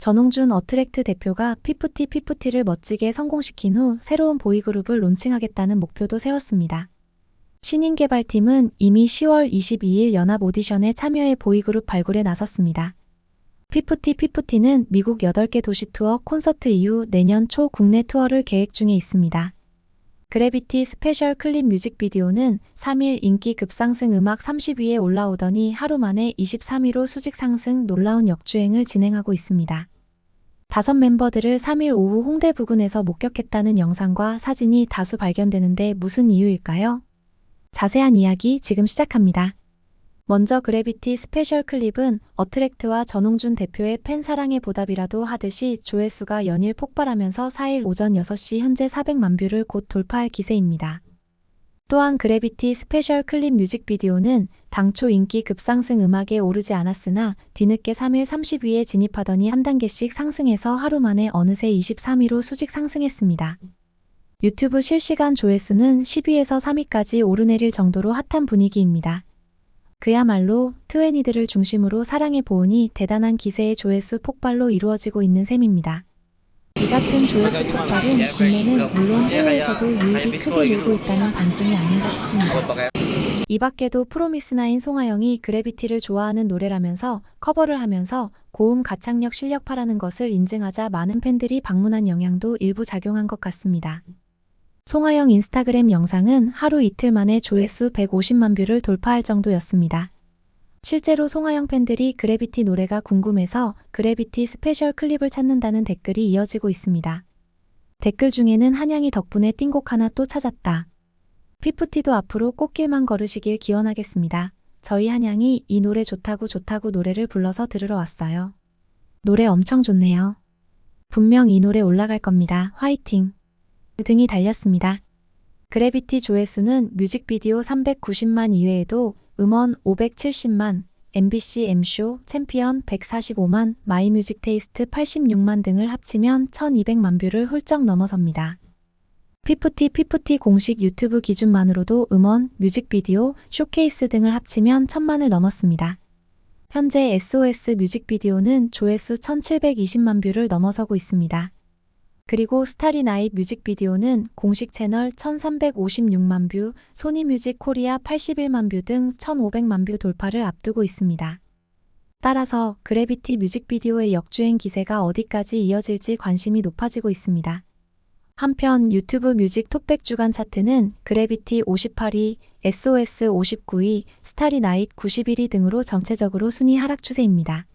전홍준 어트랙트 대표가 피프티를 멋지게 성공시킨 후 새로운 보이그룹을 론칭하겠다는 목표도 세웠습니다. 신인 개발팀은 이미 10월 22일 연합 오디션에 참여해 보이그룹 발굴에 나섰습니다. 피프티는 미국 8개 도시 투어 콘서트 이후 내년 초 국내 투어를 계획 중에 있습니다. 그래비티 스페셜 클립 뮤직비디오는 3일 인기 급상승 음악 30위에 올라오더니 하루 만에 23위로 수직 상승 놀라운 역주행을 진행하고 있습니다. 5 멤버들을 3일 오후 홍대 부근에서 목격했다는 영상과 사진이 다수 발견되는데 무슨 이유일까요? 자세한 이야기 지금 시작합니다. 먼저 그래비티 스페셜 클립은 어트랙트와 전홍준 대표의 팬 사랑의 보답이라도 하듯이 조회수가 연일 폭발하면서 4일 오전 6시 현재 400만 뷰를 곧 돌파할 기세입니다. 또한 그래비티 스페셜 클립 뮤직비디오는 당초 인기 급상승 음악에 오르지 않았으나 뒤늦게 3일 30위에 진입하더니 한 단계씩 상승해서 하루 만에 어느새 23위로 수직 상승했습니다. 유튜브 실시간 조회수는 10위에서 3위까지 오르내릴 정도로 핫한 분위기입니다. 그야말로 트웬이들을 중심으로 사랑의 보온이 대단한 기세의 조회수 폭발로 이루어지고 있는 셈입니다. 이 같은 조회수 폭발은 국내는 물론 해외에서도 유입이 크게 늘고 있다는 반증이 아닌가 싶습니다. 이 밖에도 프로미스나인 송하영이 그래비티를 좋아하는 노래라면서 커버를 하면서 고음 가창력 실력파라는 것을 인증하자 많은 팬들이 방문한 영향도 일부 작용한 것 같습니다. 송하영 인스타그램 영상은 하루 이틀 만에 조회수 150만 뷰를 돌파할 정도였습니다. 실제로 송하영 팬들이 그래비티 노래가 궁금해서 그래비티 스페셜 클립을 찾는다는 댓글이 이어지고 있습니다. 댓글 중에는 한양이 덕분에 띵곡 하나 또 찾았다. 피프티도 앞으로 꽃길만 걸으시길 기원하겠습니다. 저희 한양이 이 노래 좋다고 노래를 불러서 들으러 왔어요. 노래 엄청 좋네요. 분명 이 노래 올라갈 겁니다. 화이팅! 등이 달렸습니다. 그래비티 조회수는 뮤직비디오 390만 이외에도 음원 570만, MBC M쇼, 챔피언 145만, 마이뮤직 테이스트 86만 등을 합치면 1200만 뷰를 훌쩍 넘어섭니다. 피프티 공식 유튜브 기준만으로도 음원, 뮤직비디오, 쇼케이스 등을 합치면 1000만을 넘었습니다. 현재 SOS 뮤직비디오는 조회수 1720만 뷰를 넘어서고 있습니다. 그리고 스타리 나잇 뮤직비디오는 공식 채널 1356만 뷰, 소니뮤직 코리아 81만 뷰 등 1500만 뷰 돌파를 앞두고 있습니다. 따라서 그래비티 뮤직비디오의 역주행 기세가 어디까지 이어질지 관심이 높아지고 있습니다. 한편 유튜브 뮤직 톱백 주간 차트는 그래비티 58위, SOS 59위, 스타리 나잇 91위 등으로 전체적으로 순위 하락 추세입니다.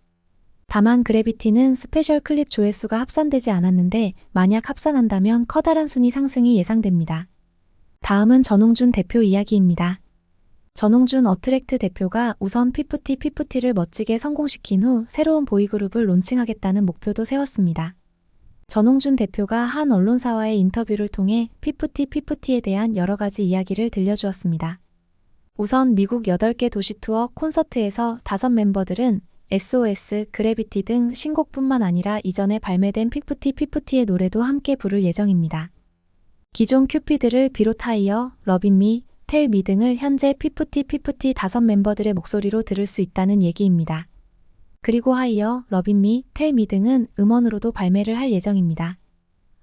다만 그래비티는 스페셜 클립 조회수가 합산되지 않았는데 만약 합산한다면 커다란 순위 상승이 예상됩니다. 다음은 전홍준 대표 이야기입니다. 전홍준 어트랙트 대표가 우선 피프티를 멋지게 성공시킨 후 새로운 보이그룹을 론칭하겠다는 목표도 세웠습니다. 전홍준 대표가 한 언론사와의 인터뷰를 통해 피프티에 대한 여러 가지 이야기를 들려주었습니다. 우선 미국 8개 도시 투어 콘서트에서 5 멤버들은 SOS, 그래비티 등 신곡뿐만 아니라 이전에 발매된 피프티의 노래도 함께 부를 예정입니다. 기존 큐피드를 비롯하여 러빈미, 텔미 등을 현재 피프티 5 멤버들의 목소리로 들을 수 있다는 얘기입니다. 그리고 하이어, 러빈미, 텔미 등은 음원으로도 발매를 할 예정입니다.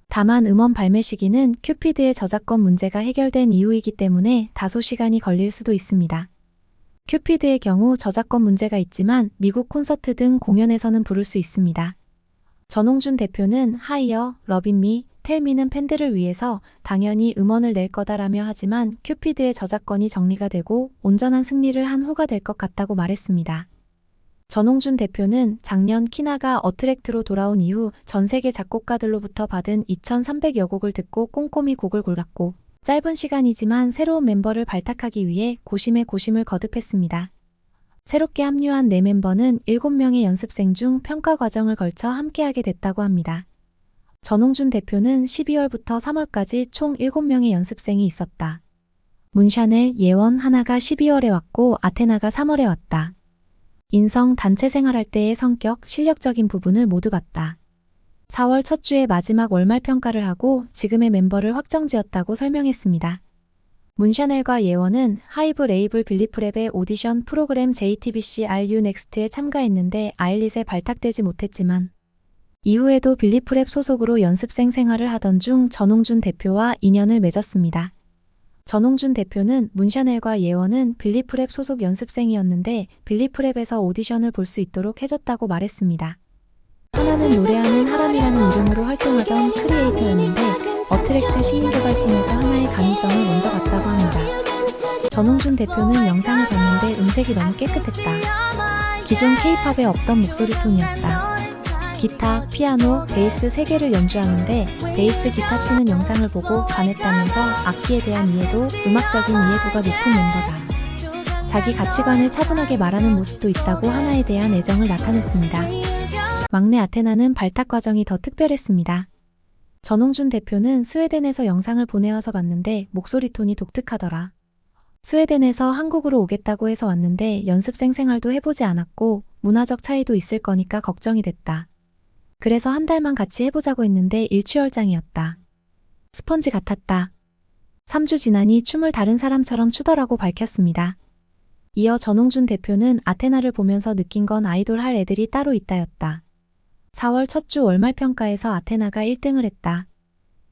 다만 음원 발매 시기는 큐피드의 저작권 문제가 해결된 이후이기 때문에 다소 시간이 걸릴 수도 있습니다. 큐피드의 경우 저작권 문제가 있지만 미국 콘서트 등 공연에서는 부를 수 있습니다. 전홍준 대표는 하이어, 러빈미, 텔미는 팬들을 위해서 당연히 음원을 낼 거다라며 하지만 큐피드의 저작권이 정리가 되고 온전한 승리를 한 후가 될 것 같다고 말했습니다. 전홍준 대표는 작년 키나가 어트랙트로 돌아온 이후 전 세계 작곡가들로부터 받은 2300여 곡을 듣고 꼼꼼히 곡을 골랐고 짧은 시간이지만 새로운 멤버를 발탁하기 위해 고심에 고심을 거듭했습니다. 새롭게 합류한 4멤버는 7명의 연습생 중 평가 과정을 걸쳐 함께하게 됐다고 합니다. 전홍준 대표는 12월부터 3월까지 총 7명의 연습생이 있었다. 문샤넬, 예원, 하나가 12월에 왔고 아테나가 3월에 왔다. 인성, 단체 생활할 때의 성격, 실력적인 부분을 모두 봤다. 4월 첫 주에 마지막 월말 평가를 하고 지금의 멤버를 확정지었다고 설명했습니다. 문샤넬과 예원은 하이브 레이블 빌리프랩의 오디션 프로그램 JTBC RU 넥스트에 참가했는데 아일릿에 발탁되지 못했지만 이후에도 빌리프랩 소속으로 연습생 생활을 하던 중 전홍준 대표와 인연을 맺었습니다. 전홍준 대표는 문샤넬과 예원은 빌리프랩 소속 연습생이었는데 빌리프랩에서 오디션을 볼 수 있도록 해줬다고 말했습니다. 하나는 노래하는 하람이라는 이름으로 활동하던 크리에이터였는데 어트랙트 신인개발팀에서 하나의 가능성을 먼저 봤다고 합니다. 전홍준 대표는 영상을 봤는데 음색이 너무 깨끗했다. 기존 K-팝에 없던 목소리 톤이었다. 기타, 피아노, 베이스 3개를 연주하는데 베이스 기타 치는 영상을 보고 반했다면서 악기에 대한 이해도, 음악적인 이해도가 높은 멤버다. 자기 가치관을 차분하게 말하는 모습도 있다고 하나에 대한 애정을 나타냈습니다. 막내 아테나는 발탁 과정이 더 특별했습니다. 전홍준 대표는 스웨덴에서 영상을 보내와서 봤는데 목소리 톤이 독특하더라. 스웨덴에서 한국으로 오겠다고 해서 왔는데 연습생 생활도 해보지 않았고 문화적 차이도 있을 거니까 걱정이 됐다. 그래서 한 달만 같이 해보자고 했는데 일취월장이었다. 스펀지 같았다. 3주 지나니 춤을 다른 사람처럼 추더라고 밝혔습니다. 이어 전홍준 대표는 아테나를 보면서 느낀 건 아이돌 할 애들이 따로 있다였다. 4월 첫 주 월말평가에서 아테나가 1등을 했다.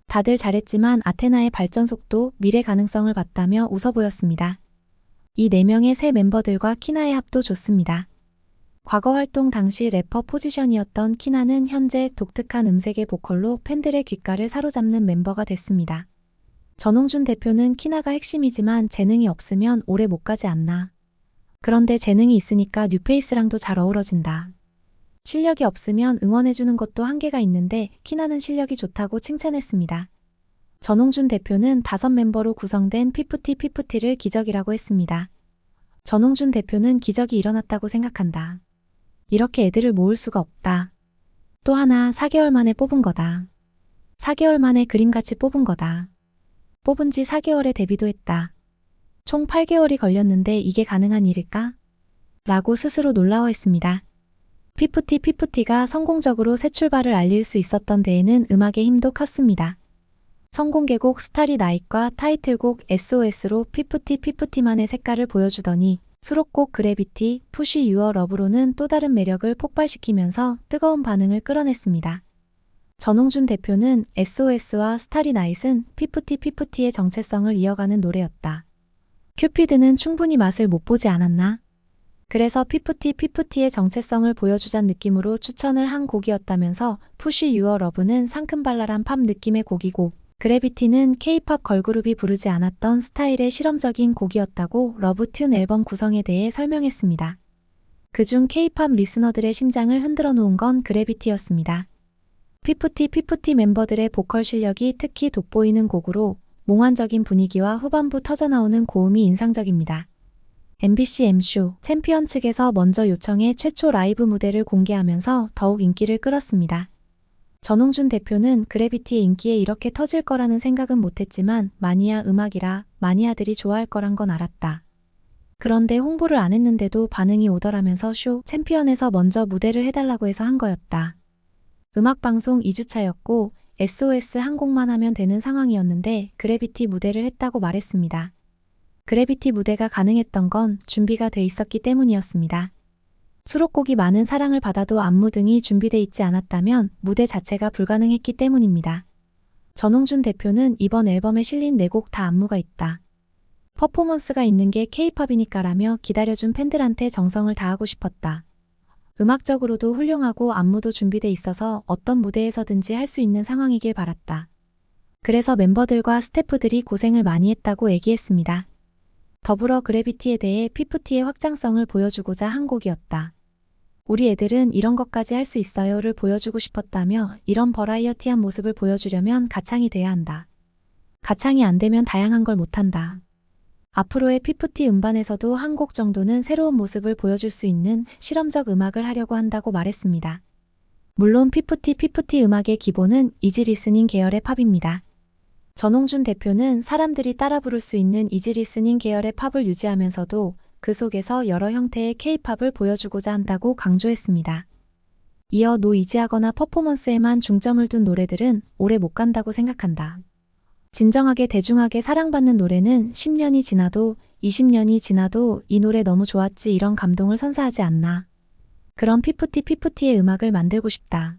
다들 잘했지만 아테나의 발전 속도, 미래 가능성을 봤다며 웃어 보였습니다. 이 4명의 새 멤버들과 키나의 합도 좋습니다. 과거 활동 당시 래퍼 포지션이었던 키나는 현재 독특한 음색의 보컬로 팬들의 귓가를 사로잡는 멤버가 됐습니다. 전홍준 대표는 키나가 핵심이지만 재능이 없으면 오래 못 가지 않나. 그런데 재능이 있으니까 뉴페이스랑도 잘 어우러진다. 실력이 없으면 응원해주는 것도 한계가 있는데 키나는 실력이 좋다고 칭찬했습니다. 전홍준 대표는 5멤버로 구성된 피프티를 기적이라고 했습니다. 전홍준 대표는 기적이 일어났다고 생각한다. 이렇게 애들을 모을 수가 없다. 또 하나 4개월 만에 뽑은 거다. 4개월 만에 그림같이 뽑은 거다. 뽑은 지 4개월에 데뷔도 했다. 총 8개월이 걸렸는데 이게 가능한 일일까? 라고 스스로 놀라워했습니다. 피프티가 성공적으로 새 출발을 알릴 수 있었던 데에는 음악의 힘도 컸습니다. 성공개곡 스타리 나잇과 타이틀곡 SOS로 피프티만의 색깔을 보여주더니 수록곡 그래비티, 푸시 유어 러브로는 또 다른 매력을 폭발시키면서 뜨거운 반응을 끌어냈습니다. 전홍준 대표는 SOS와 스타리 나잇은 피프티의 정체성을 이어가는 노래였다. 큐피드는 충분히 맛을 못 보지 않았나? 그래서 피프티의 정체성을 보여주자는 느낌으로 추천을 한 곡이었다면서 푸시 유어 러브는 상큼발랄한 팝 느낌의 곡이고 그래비티는 K-팝 걸그룹이 부르지 않았던 스타일의 실험적인 곡이었다고 러브튠 앨범 구성에 대해 설명했습니다. 그중 K-팝 리스너들의 심장을 흔들어 놓은 건 그래비티였습니다. 피프티 멤버들의 보컬 실력이 특히 돋보이는 곡으로 몽환적인 분위기와 후반부 터져나오는 고음이 인상적입니다. MBC M쇼 챔피언 측에서 먼저 요청해 최초 라이브 무대를 공개하면서 더욱 인기를 끌었습니다. 전홍준 대표는 그래비티의 인기에 이렇게 터질 거라는 생각은 못했지만 마니아 음악이라 마니아들이 좋아할 거란 건 알았다. 그런데 홍보를 안 했는데도 반응이 오더라면서 쇼 챔피언에서 먼저 무대를 해달라고 해서 한 거였다. 음악방송 2주차였고 SOS 한 곡만 하면 되는 상황이었는데 그래비티 무대를 했다고 말했습니다. 그래비티 무대가 가능했던 건 준비가 돼 있었기 때문이었습니다. 수록곡이 많은 사랑을 받아도 안무 등이 준비돼 있지 않았다면 무대 자체가 불가능했기 때문입니다. 전홍준 대표는 이번 앨범에 실린 4곡 다 안무가 있다. 퍼포먼스가 있는 게 K-팝이니까라며 기다려준 팬들한테 정성을 다하고 싶었다. 음악적으로도 훌륭하고 안무도 준비돼 있어서 어떤 무대에서든지 할 수 있는 상황이길 바랐다. 그래서 멤버들과 스태프들이 고생을 많이 했다고 얘기했습니다. 더불어 그래비티에 대해 피프티의 확장성을 보여주고자 한 곡이었다. 우리 애들은 이런 것까지 할 수 있어요를 보여주고 싶었다며 이런 버라이어티한 모습을 보여주려면 가창이 돼야 한다. 가창이 안 되면 다양한 걸 못한다. 앞으로의 피프티 음반에서도 한 곡 정도는 새로운 모습을 보여줄 수 있는 실험적 음악을 하려고 한다고 말했습니다. 물론 피프티 음악의 기본은 이지 리스닝 계열의 팝입니다. 전홍준 대표는 사람들이 따라 부를 수 있는 이지 리스닝 계열의 팝을 유지하면서도 그 속에서 여러 형태의 K-팝을 보여주고자 한다고 강조했습니다. 이어 노이즈하거나 퍼포먼스에만 중점을 둔 노래들은 오래 못 간다고 생각한다. 진정하게 대중하게 사랑받는 노래는 10년이 지나도 20년이 지나도 이 노래 너무 좋았지 이런 감동을 선사하지 않나. 그런 피프티의 음악을 만들고 싶다.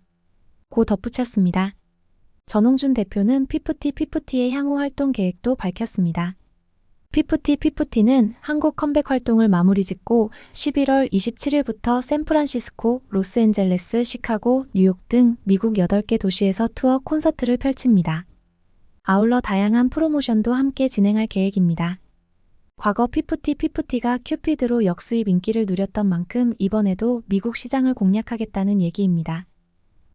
고 덧붙였습니다. 전홍준 대표는 피프티의 향후 활동 계획도 밝혔습니다. 피프티는 한국 컴백 활동을 마무리 짓고 11월 27일부터 샌프란시스코, 로스앤젤레스, 시카고, 뉴욕 등 미국 8개 도시에서 투어 콘서트를 펼칩니다. 아울러 다양한 프로모션도 함께 진행할 계획입니다. 과거 피프티가 큐피드로 역수입 인기를 누렸던 만큼 이번에도 미국 시장을 공략하겠다는 얘기입니다.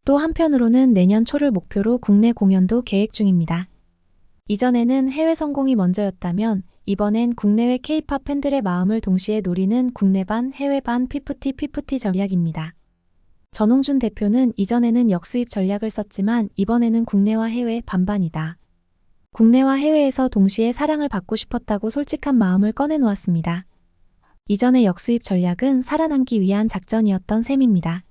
또 한편으로는 내년 초를 목표로 국내 공연도 계획 중입니다. 이전에는 해외 성공이 먼저였다면 이번엔 국내외 K-팝 팬들의 마음을 동시에 노리는 국내반 해외반 피프티 전략입니다. 전홍준 대표는 이전에는 역수입 전략을 썼지만 이번에는 국내와 해외 반반이다. 국내와 해외에서 동시에 사랑을 받고 싶었다고 솔직한 마음을 꺼내놓았습니다. 이전의 역수입 전략은 살아남기 위한 작전이었던 셈입니다.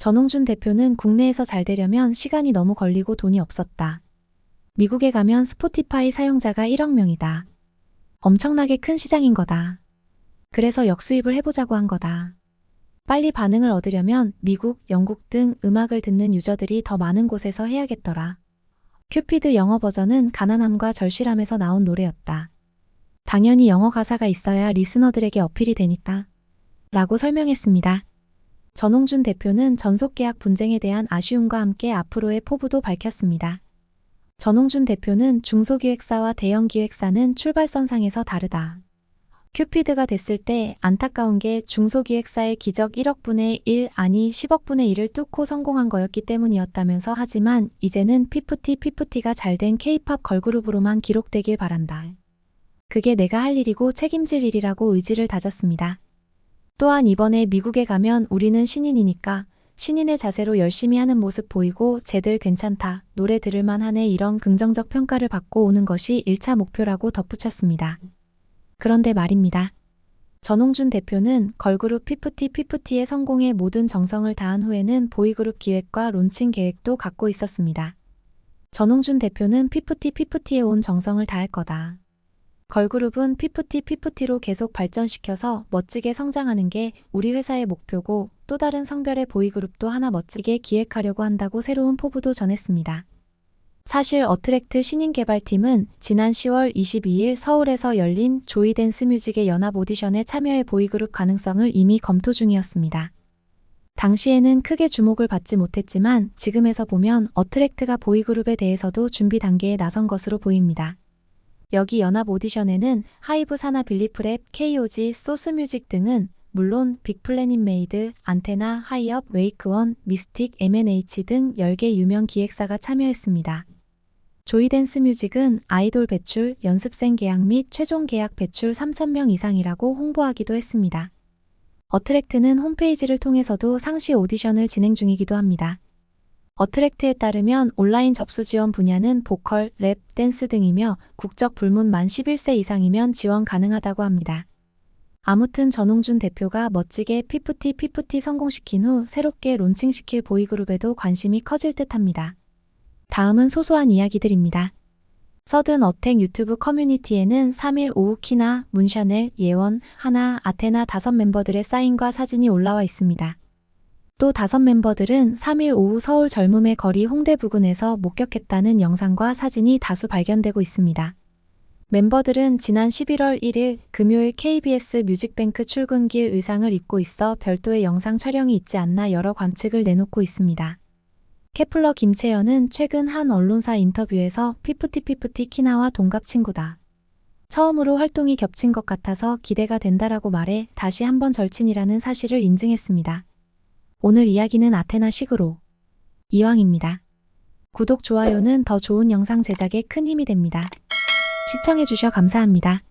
전홍준 대표는 국내에서 잘 되려면 시간이 너무 걸리고 돈이 없었다. 미국에 가면 스포티파이 사용자가 1억 명이다. 엄청나게 큰 시장인 거다. 그래서 역수입을 해보자고 한 거다. 빨리 반응을 얻으려면 미국, 영국 등 음악을 듣는 유저들이 더 많은 곳에서 해야겠더라. 큐피드 영어 버전은 가난함과 절실함에서 나온 노래였다. 당연히 영어 가사가 있어야 리스너들에게 어필이 되니까. 라고 설명했습니다. 전홍준 대표는 전속계약 분쟁에 대한 아쉬움과 함께 앞으로의 포부도 밝혔습니다. 전홍준 대표는 중소기획사와 대형기획사는 출발선상에서 다르다. 큐피드가 됐을 때 안타까운 게 중소기획사의 기적 1억분의 1 아니 10억분의 1을 뚫고 성공한 거였기 때문이었다면서 하지만 이제는 피프티가 잘된 K-팝 걸그룹으로만 기록되길 바란다. 그게 내가 할 일이고 책임질 일이라고 의지를 다졌습니다. 또한 이번에 미국에 가면 우리는 신인이니까 신인의 자세로 열심히 하는 모습 보이고 쟤들 괜찮다, 노래 들을만 하네 이런 긍정적 평가를 받고 오는 것이 1차 목표라고 덧붙였습니다. 그런데 말입니다. 전홍준 대표는 걸그룹 피프티의 성공에 모든 정성을 다한 후에는 보이그룹 기획과 론칭 계획도 갖고 있었습니다. 전홍준 대표는 피프티에 온 정성을 다할 거다. 걸그룹은 피프티로 계속 발전시켜서 멋지게 성장하는 게 우리 회사의 목표고 또 다른 성별의 보이그룹도 하나 멋지게 기획하려고 한다고 새로운 포부도 전했습니다. 사실 어트랙트 신인개발팀은 지난 10월 22일 서울에서 열린 조이댄스뮤직의 연합 오디션에 참여해 보이그룹 가능성을 이미 검토 중이었습니다. 당시에는 크게 주목을 받지 못했지만 지금에서 보면 어트랙트가 보이그룹에 대해서도 준비 단계에 나선 것으로 보입니다. 여기 연합 오디션에는 하이브, 사나, 빌리프랩, KOG, 소스뮤직 등은 물론 빅플래닛메이드, 안테나, 하이업, 웨이크원, 미스틱, M&H 등 10개 유명 기획사가 참여했습니다. 조이댄스뮤직은 아이돌 배출, 연습생 계약 및 최종 계약 배출 3,000명 이상이라고 홍보하기도 했습니다. 어트랙트는 홈페이지를 통해서도 상시 오디션을 진행 중이기도 합니다. 어트랙트에 따르면 온라인 접수 지원 분야는 보컬, 랩, 댄스 등이며 국적 불문 만 11세 이상이면 지원 가능하다고 합니다. 아무튼 전홍준 대표가 멋지게 피프티 성공시킨 후 새롭게 론칭시킬 보이그룹에도 관심이 커질 듯합니다. 다음은 소소한 이야기들입니다. 서든 어택 유튜브 커뮤니티에는 3일 오후 키나, 문샤넬, 예원, 하나, 아테나 5멤버들의 사인과 사진이 올라와 있습니다. 또 5멤버들은 3일 오후 서울 젊음의 거리 홍대 부근에서 목격했다는 영상과 사진이 다수 발견되고 있습니다. 멤버들은 지난 11월 1일 금요일 KBS 뮤직뱅크 출근길 의상을 입고 있어 별도의 영상 촬영이 있지 않나 여러 관측을 내놓고 있습니다. 케플러 김채연은 최근 한 언론사 인터뷰에서 피프티 키나와 동갑 친구다. 처음으로 활동이 겹친 것 같아서 기대가 된다라고 말해 다시 한번 절친이라는 사실을 인증했습니다. 오늘 이야기는 아테나식으로 이왕입니다. 구독, 좋아요는 더 좋은 영상 제작에 큰 힘이 됩니다. 시청해주셔 감사합니다.